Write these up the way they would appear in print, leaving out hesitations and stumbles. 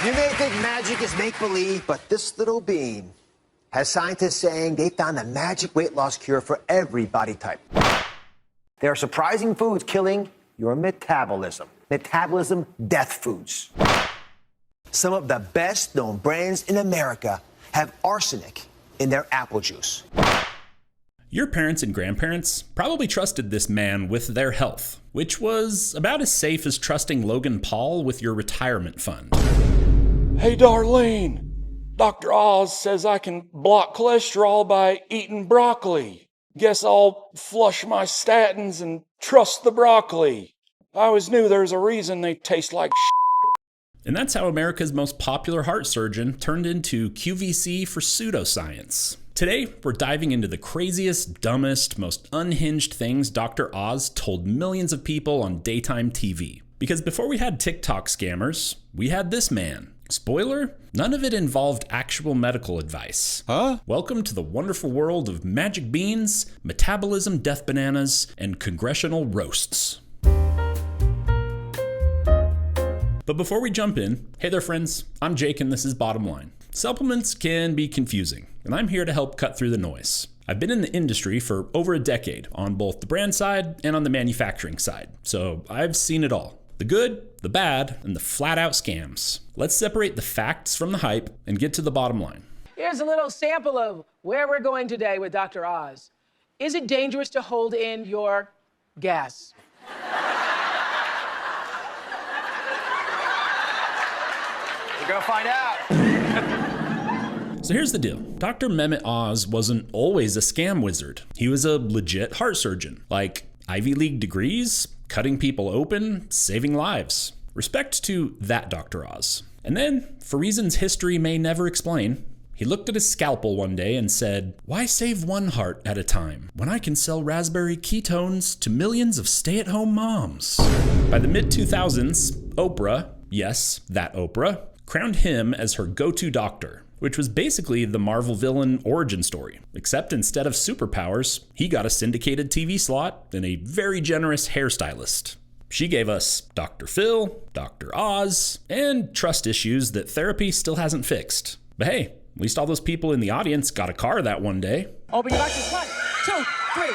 You may think magic is make-believe, but this little bean has scientists saying they found the magic weight loss cure for every body type. There are surprising foods killing your metabolism. Metabolism death foods. Some of the best-known brands in America have arsenic in their apple juice. Your parents and grandparents probably trusted this man with their health, which was about as safe as trusting Logan Paul with your retirement fund. Hey, Darlene, Dr. Oz says I can block cholesterol by eating broccoli. Guess I'll flush my statins and trust the broccoli. I always knew there's a reason they taste like shit. And that's how America's most popular heart surgeon turned into QVC for pseudoscience. Today, we're diving into the craziest, dumbest, most unhinged things Dr. Oz told millions of people on daytime TV. Because before we had TikTok scammers, we had this man. Spoiler, none of it involved actual medical advice. Welcome to the wonderful world of magic beans, metabolism death bananas, and congressional roasts. But before we jump in, hey there friends, I'm Jake and this is Bottom Line. Supplements can be confusing, and I'm here to help cut through the noise. I've been in the industry for over a decade, on both the brand side and on the manufacturing side, so I've seen it all. The good, the bad, and the flat-out scams. Let's separate the facts from the hype and get to the bottom line. Here's a little sample of where we're going today with Dr. Oz. Is it dangerous to hold in your gas? We're gonna find out. So here's the deal. Dr. Mehmet Oz wasn't always a scam wizard. He was a legit heart surgeon, like Ivy League degrees, cutting people open, saving lives. Respect to that Dr. Oz. And then, for reasons history may never explain, he looked at his scalpel one day and said, "Why save one heart at a time when I can sell raspberry ketones to millions of stay-at-home moms?" By the mid-2000s, Oprah, yes, that Oprah, crowned him as her go-to doctor, which was basically the Marvel villain origin story, except instead of superpowers, he got a syndicated TV slot and a very generous hairstylist. She gave us Dr. Phil, Dr. Oz, and trust issues that therapy still hasn't fixed. But hey, at least all those people in the audience got a car that one day. Open your license, 1, 2, 3.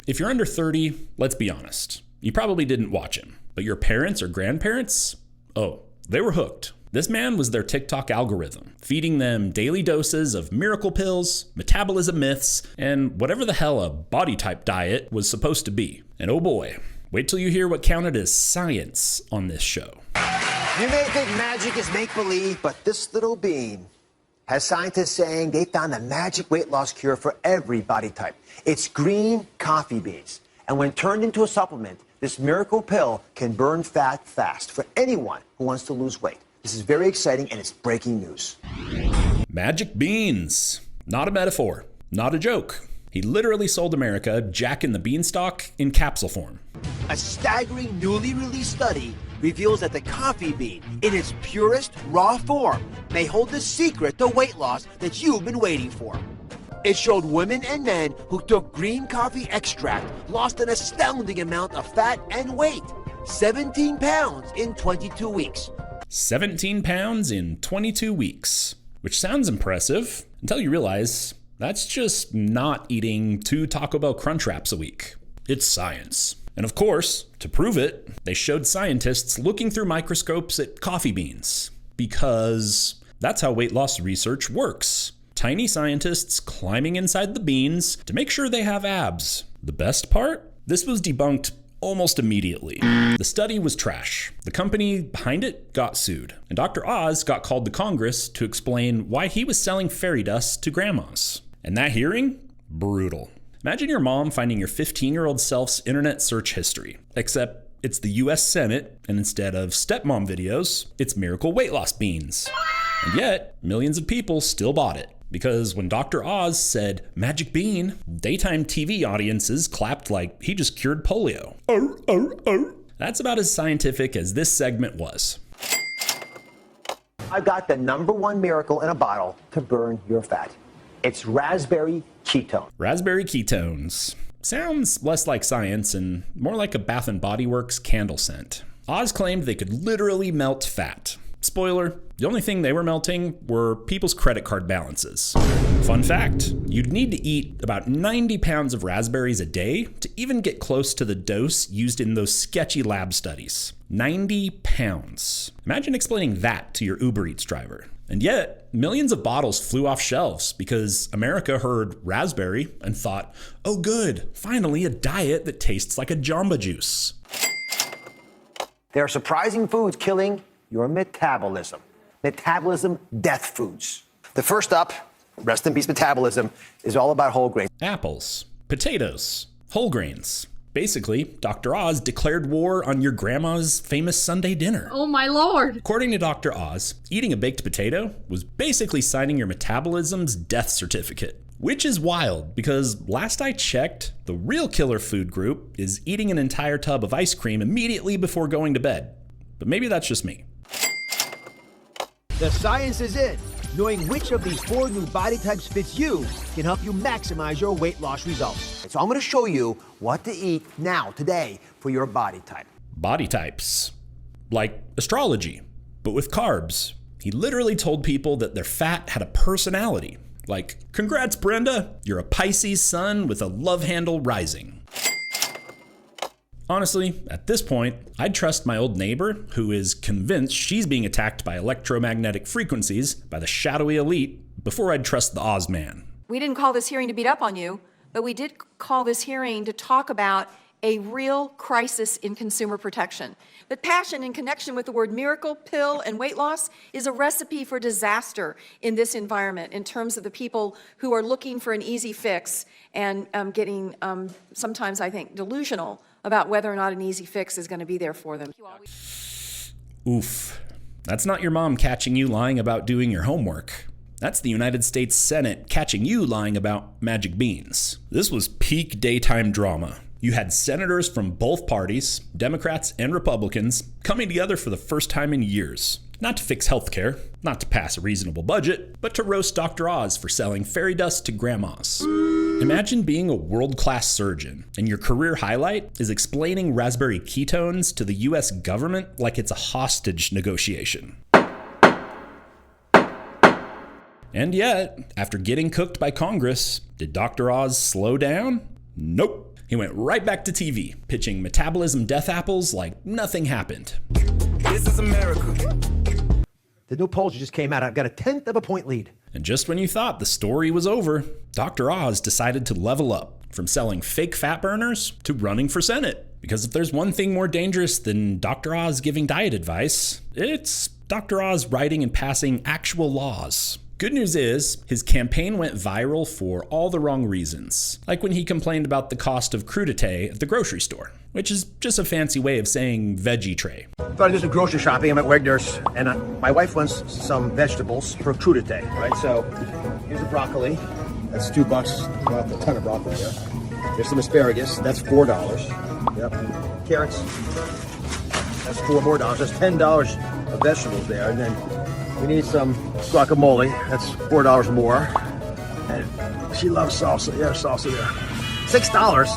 If you're under 30, let's be honest, you probably didn't watch him, but your parents or grandparents, oh, they were hooked. This man was their TikTok algorithm, feeding them daily doses of miracle pills, metabolism myths, and whatever the hell a body type diet was supposed to be. And oh boy, wait till you hear what counted as science on this show. You may think magic is make-believe, but this little bean has scientists saying they found the magic weight loss cure for every body type. It's green coffee beans. And when turned into a supplement, this miracle pill can burn fat fast for anyone who wants to lose weight. This is very exciting and it's breaking news. Magic beans. Not a metaphor, not a joke. He literally sold America Jack and the Beanstalk in capsule form. A staggering newly released study reveals that the coffee bean, in its purest raw form, may hold the secret to weight loss that you've been waiting for. It showed women and men who took green coffee extract lost an astounding amount of fat and weight, 17 pounds in 22 weeks. 17 pounds in 22 weeks, which sounds impressive until you realize that's just not eating 2 Taco Bell Crunch Wraps a week. It's science. And of course, to prove it, they showed scientists looking through microscopes at coffee beans, because that's how weight loss research works. Tiny scientists climbing inside the beans to make sure they have abs. The best part? This was debunked almost immediately. The study was trash. The company behind it got sued, and Dr. Oz got called to Congress to explain why he was selling fairy dust to grandmas. And that hearing? Brutal. Imagine your mom finding your 15-year-old self's internet search history, except it's the US Senate, and instead of stepmom videos, it's miracle weight loss beans. And yet, millions of people still bought it, because when Dr. Oz said, "Magic bean," daytime TV audiences clapped like he just cured polio. That's about as scientific as this segment was. I've got the #1 miracle in a bottle to burn your fat. It's raspberry ketone. Raspberry ketones. Sounds less like science and more like a Bath & Body Works candle scent. Oz claimed they could literally melt fat. Spoiler, the only thing they were melting were people's credit card balances. Fun fact, you'd need to eat about 90 pounds of raspberries a day to even get close to the dose used in those sketchy lab studies. 90 pounds. Imagine explaining that to your Uber Eats driver. And yet, millions of bottles flew off shelves because America heard raspberry and thought, oh good, finally a diet that tastes like a Jamba Juice. There are surprising foods killing your metabolism. Metabolism death foods. The first up, rest in peace metabolism, is all about whole grains. Apples, potatoes, whole grains. Basically, Dr. Oz declared war on your grandma's famous Sunday dinner. Oh my lord! According to Dr. Oz, eating a baked potato was basically signing your metabolism's death certificate. Which is wild, because last I checked, the real killer food group is eating an entire tub of ice cream immediately before going to bed. But maybe that's just me. The science is in. Knowing which of these 4 new body types fits you can help you maximize your weight loss results. So I'm going to show you what to eat now, today, for your body type. Body types. Like astrology, but with carbs. He literally told people that their fat had a personality. Like, congrats Brenda, you're a Pisces sun with a love handle rising. Honestly, at this point, I'd trust my old neighbor who is convinced she's being attacked by electromagnetic frequencies by the shadowy elite before I'd trust the Oz man. We didn't call this hearing to beat up on you, but we did call this hearing to talk about a real crisis in consumer protection. But passion in connection with the word miracle, pill, and weight loss is a recipe for disaster in this environment in terms of the people who are looking for an easy fix and getting sometimes, I think, delusional about whether or not an easy fix is going to be there for them. Oof. That's not your mom catching you lying about doing your homework. That's the United States Senate catching you lying about magic beans. This was peak daytime drama. You had senators from both parties, Democrats and Republicans, coming together for the first time in years. Not to fix healthcare, not to pass a reasonable budget, but to roast Dr. Oz for selling fairy dust to grandmas. Imagine being a world-class surgeon, and your career highlight is explaining raspberry ketones to the US government like it's a hostage negotiation. And yet, after getting cooked by Congress, did Dr. Oz slow down? Nope. He went right back to TV, pitching metabolism death apples like nothing happened. This is America. The new polls just came out. I've got a 1/10 of a point lead. And just when you thought the story was over, Dr. Oz decided to level up from selling fake fat burners to running for Senate. Because if there's one thing more dangerous than Dr. Oz giving diet advice, it's Dr. Oz writing and passing actual laws. Good news is, his campaign went viral for all the wrong reasons. Like when he complained about the cost of crudité at the grocery store, which is just a fancy way of saying veggie tray. Thought I'd do some grocery shopping. I'm at Wegner's, and my wife wants some vegetables for crudité, right? So here's the broccoli. That's $2. Well, that's a ton of broccoli there. There's some asparagus. That's $4. Yep. Carrots. That's $4 more. That's $10 of vegetables there, and then we need some guacamole. That's $4 more. And she loves salsa. Yeah, salsa there. $6.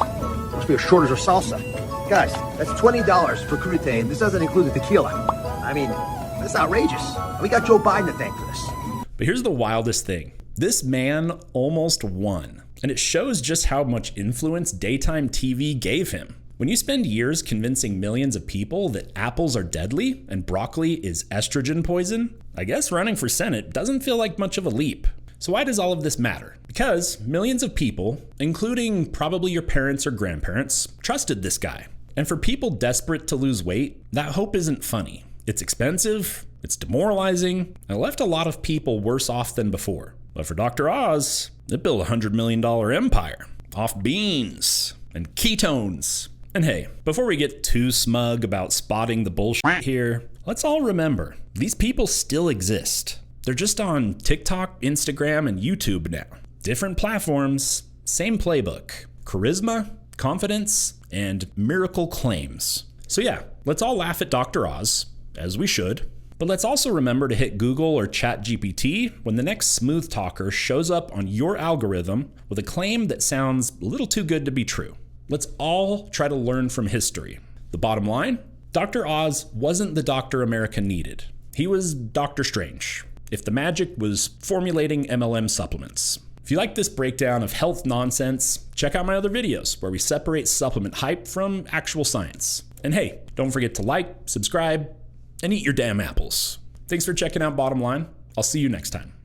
Must be a shortage of salsa. Guys, that's $20 for crudité, and this doesn't include the tequila. I mean, that's outrageous. We got Joe Biden to thank for this. But here's the wildest thing. This man almost won. And it shows just how much influence daytime TV gave him. When you spend years convincing millions of people that apples are deadly and broccoli is estrogen poison, I guess running for Senate doesn't feel like much of a leap. So why does all of this matter? Because millions of people, including probably your parents or grandparents, trusted this guy. And for people desperate to lose weight, that hope isn't funny. It's expensive, it's demoralizing, and it left a lot of people worse off than before. But for Dr. Oz, it built a $100 million empire off beans and ketones. And hey, before we get too smug about spotting the bullshit here, let's all remember, these people still exist. They're just on TikTok, Instagram, and YouTube now. Different platforms, same playbook. Charisma, confidence, and miracle claims. So yeah, let's all laugh at Dr. Oz, as we should, But let's also remember to hit Google or ChatGPT when the next smooth talker shows up on your algorithm with a claim that sounds a little too good to be true. Let's all try to learn from history. The bottom line, Dr. Oz wasn't the doctor America needed. He was Dr. Strange, if the magic was formulating MLM supplements. If you like this breakdown of health nonsense, check out my other videos where we separate supplement hype from actual science. And hey, don't forget to like, subscribe, and eat your damn apples. Thanks for checking out Bottom Line. I'll see you next time.